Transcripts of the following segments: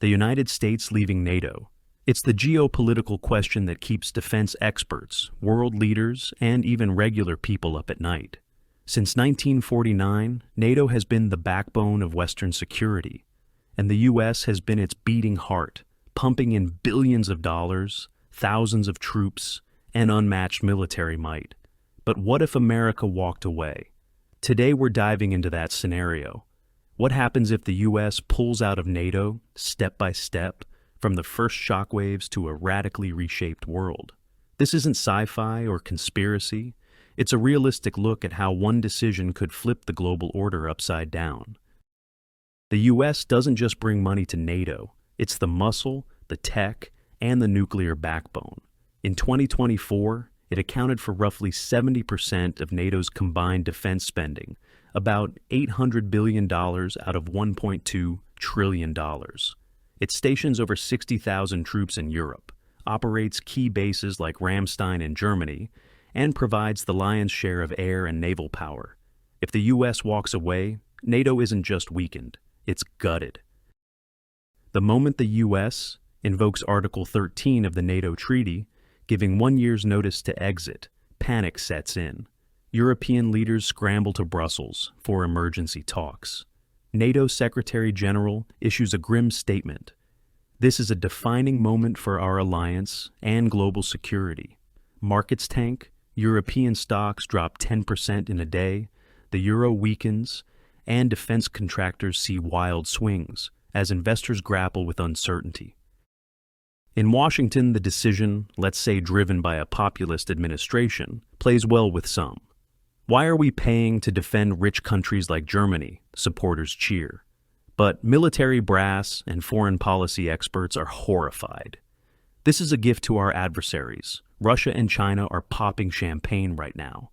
the United States leaving NATO. It's the geopolitical question that keeps defense experts, world leaders, and even regular people up at night. Since 1949, NATO has been the backbone of Western security, and the U.S. has been its beating heart, pumping in billions of dollars, thousands of troops, and unmatched military might. But what if America walked away? Today we're diving into that scenario. What happens if the U.S. pulls out of NATO, step by step, from the first shockwaves to a radically reshaped world? This isn't sci-fi or conspiracy. It's a realistic look at how one decision could flip the global order upside down. The U.S. doesn't just bring money to NATO. It's the muscle, the tech, and the nuclear backbone. In 2024, it accounted for roughly 70% of NATO's combined defense spending, about $800 billion out of $1.2 trillion. It stations over 60,000 troops in Europe, operates key bases like Ramstein in Germany, and provides the lion's share of air and naval power. If the U.S. walks away, NATO isn't just weakened, it's gutted. The moment the U.S. invokes Article 13 of the NATO treaty, giving 1 year's notice to exit, panic sets in. European leaders scramble to Brussels for emergency talks. NATO Secretary General issues a grim statement. This is a defining moment for our alliance and global security. Markets tank, European stocks drop 10% in a day, the euro weakens, and defense contractors see wild swings as investors grapple with uncertainty. In Washington, the decision, let's say driven by a populist administration, plays well with some. Why are we paying to defend rich countries like Germany? Supporters cheer. But military brass and foreign policy experts are horrified. This is a gift to our adversaries. Russia and China are popping champagne right now.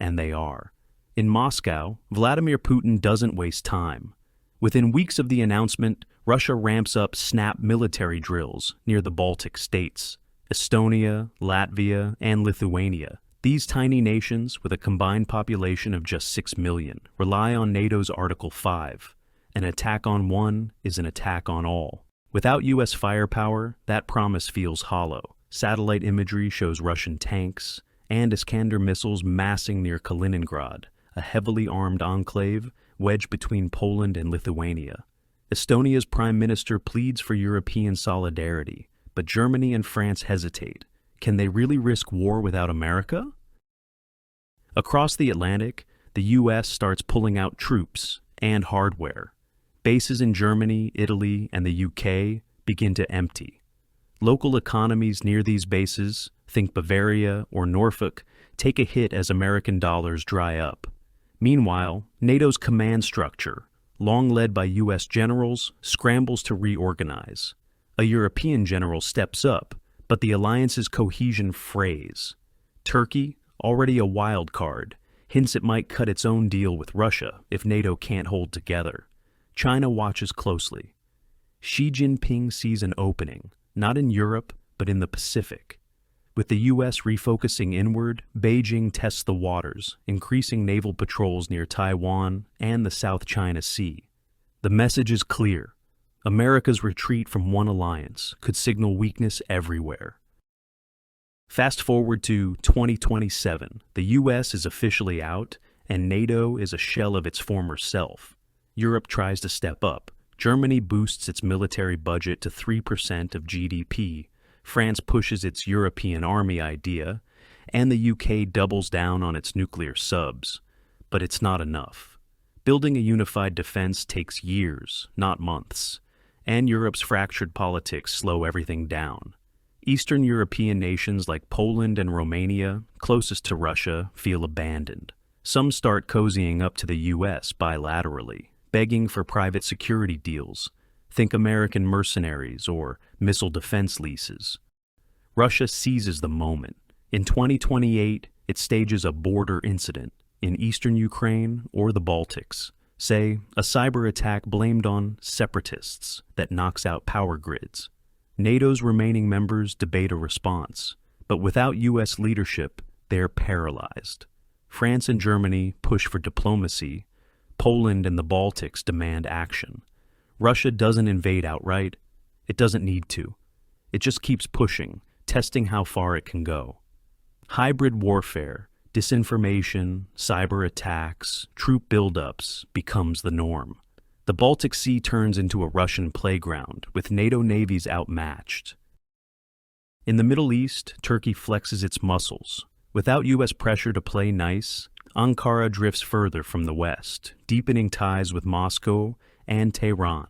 And they are. In Moscow, Vladimir Putin doesn't waste time. Within weeks of the announcement, Russia ramps up snap military drills near the Baltic states, Estonia, Latvia, and Lithuania. These tiny nations, with a combined population of just 6 million, rely on NATO's Article 5. An attack on one is an attack on all. Without U.S. firepower, that promise feels hollow. Satellite imagery shows Russian tanks and Iskander missiles massing near Kaliningrad, a heavily armed enclave wedged between Poland and Lithuania. Estonia's prime minister pleads for European solidarity, but Germany and France hesitate. Can they really risk war without America? Across the Atlantic, the U.S. starts pulling out troops and hardware. Bases in Germany, Italy, and the U.K. begin to empty. Local economies near these bases, think Bavaria or Norfolk, take a hit as American dollars dry up. Meanwhile, NATO's command structure, long led by U.S. generals, scrambles to reorganize. A European general steps up, but the alliance's cohesion frays. Turkey, already a wild card, hints it might cut its own deal with Russia if NATO can't hold together. China watches closely. Xi Jinping sees an opening, not in Europe, but in the Pacific. With the U.S. refocusing inward, Beijing tests the waters, increasing naval patrols near Taiwan and the South China Sea. The message is clear. America's retreat from one alliance could signal weakness everywhere. Fast forward to 2027, the U.S. is officially out, and NATO is a shell of its former self. Europe tries to step up. Germany boosts its military budget to 3% of GDP. France pushes its European army idea, and the UK doubles down on its nuclear subs. But it's not enough. Building a unified defense takes years, not months, and Europe's fractured politics slow everything down. Eastern European nations like Poland and Romania, closest to Russia, feel abandoned. Some start cozying up to the US bilaterally, begging for private security deals. Think American mercenaries or missile defense leases. Russia seizes the moment. In 2028, it stages a border incident in eastern Ukraine or the Baltics. Say, a cyber attack blamed on separatists that knocks out power grids. NATO's remaining members debate a response, but without U.S. leadership, they're paralyzed. France and Germany push for diplomacy. Poland and the Baltics demand action. Russia doesn't invade outright. It doesn't need to. It just keeps pushing, testing how far it can go. Hybrid warfare, disinformation, cyber attacks, troop buildups becomes the norm. The Baltic Sea turns into a Russian playground, with NATO navies outmatched. In the Middle East, Turkey flexes its muscles. Without U.S. pressure to play nice, Ankara drifts further from the west, deepening ties with Moscow and Tehran.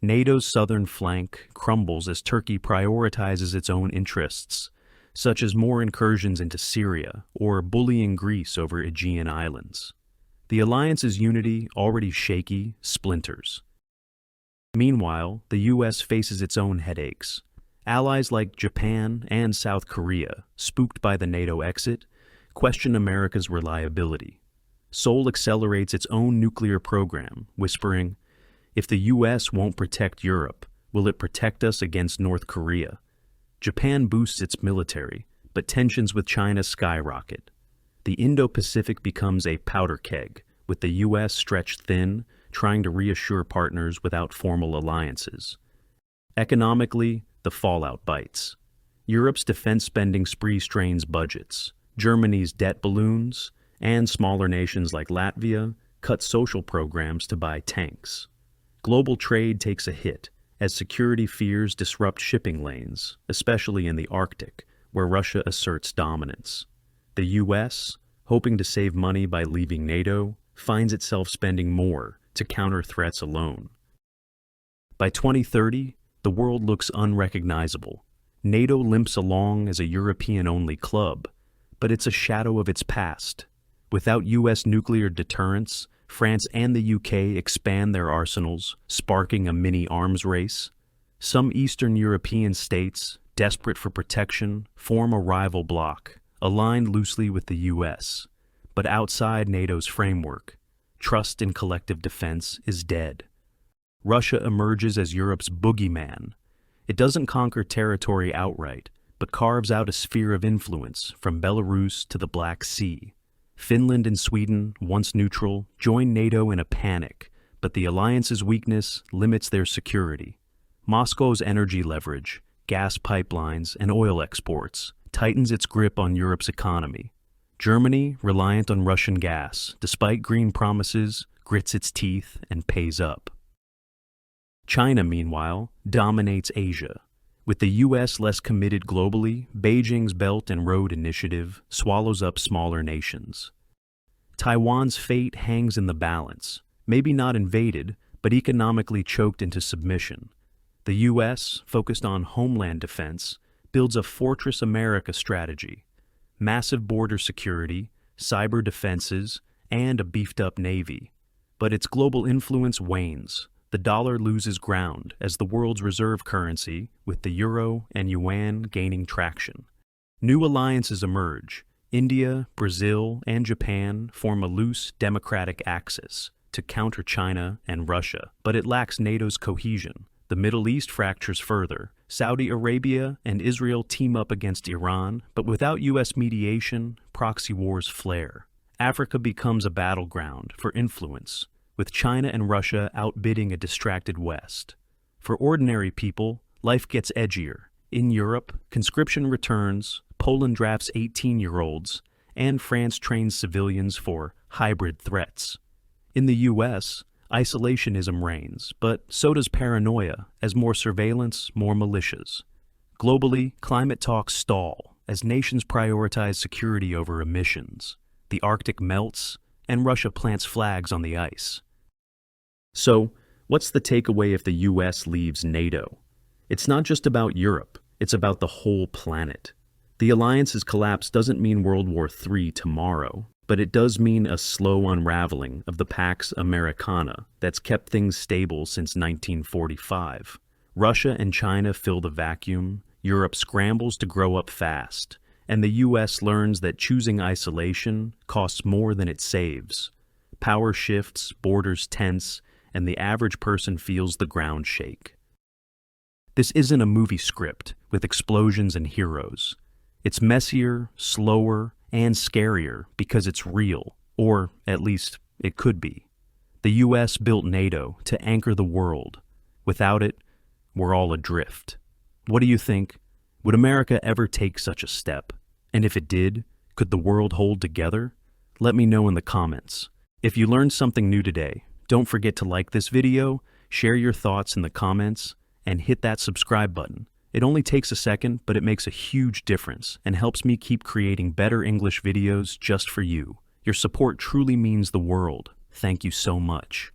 NATO's southern flank crumbles as Turkey prioritizes its own interests, such as more incursions into Syria or bullying Greece over Aegean islands. The alliance's unity, already shaky, splinters. Meanwhile, the U.S. faces its own headaches. Allies like Japan and South Korea, spooked by the NATO exit, question America's reliability. Seoul accelerates its own nuclear program, whispering, "If the U.S. won't protect Europe, will it protect us against North Korea?" Japan boosts its military, but tensions with China skyrocket. The Indo-Pacific becomes a powder keg, with the U.S. stretched thin, trying to reassure partners without formal alliances. Economically, the fallout bites. Europe's defense spending spree strains budgets. Germany's debt balloons, and smaller nations like Latvia cut social programs to buy tanks. Global trade takes a hit as security fears disrupt shipping lanes, especially in the Arctic, where Russia asserts dominance. The U.S., hoping to save money by leaving NATO, finds itself spending more to counter threats alone. By 2030, the world looks unrecognizable. NATO limps along as a European-only club, but it's a shadow of its past. Without U.S. nuclear deterrence, France and the UK expand their arsenals, sparking a mini-arms race. Some Eastern European states, desperate for protection, form a rival bloc, aligned loosely with the U.S. But outside NATO's framework, trust in collective defense is dead. Russia emerges as Europe's boogeyman. It doesn't conquer territory outright, but carves out a sphere of influence from Belarus to the Black Sea. Finland and Sweden, once neutral, join NATO in a panic, but the alliance's weakness limits their security. Moscow's energy leverage, gas pipelines, and oil exports tightens its grip on Europe's economy. Germany, reliant on Russian gas, despite green promises, grits its teeth and pays up. China, meanwhile, dominates Asia. With the U.S. less committed globally, Beijing's Belt and Road Initiative swallows up smaller nations. Taiwan's fate hangs in the balance, maybe not invaded, but economically choked into submission. The U.S., focused on homeland defense, builds a Fortress America strategy. Massive border security, cyber defenses, and a beefed-up navy. But its global influence wanes. The dollar loses ground as the world's reserve currency, with the euro and yuan gaining traction. New alliances emerge. India, Brazil, and Japan form a loose democratic axis to counter China and Russia, but it lacks NATO's cohesion. The Middle East fractures further. Saudi Arabia and Israel team up against Iran, but without U.S. mediation, proxy wars flare. Africa becomes a battleground for influence, with China and Russia outbidding a distracted West. For ordinary people, life gets edgier. In Europe, conscription returns, Poland drafts 18-year-olds, and France trains civilians for hybrid threats. In the U.S., isolationism reigns, but so does paranoia, as more surveillance, more militias. Globally, climate talks stall, as nations prioritize security over emissions. The Arctic melts, and Russia plants flags on the ice. So, what's the takeaway if the U.S. leaves NATO? It's not just about Europe, it's about the whole planet. The alliance's collapse doesn't mean World War III tomorrow, but it does mean a slow unraveling of the Pax Americana that's kept things stable since 1945. Russia and China fill the vacuum, Europe scrambles to grow up fast, and the U.S. learns that choosing isolation costs more than it saves. Power shifts, borders tense, and the average person feels the ground shake. This isn't a movie script with explosions and heroes. It's messier, slower, and scarier because it's real, or at least it could be. The U.S. built NATO to anchor the world, Without it, we're all adrift. What do you think? Would America ever take such a step? And if it did, could the world hold together? Let me know in the comments. If you learned something new today, don't forget to like this video, share your thoughts in the comments, and hit that subscribe button. It only takes a second, but it makes a huge difference and helps me keep creating better English videos just for you. Your support truly means the world. Thank you so much.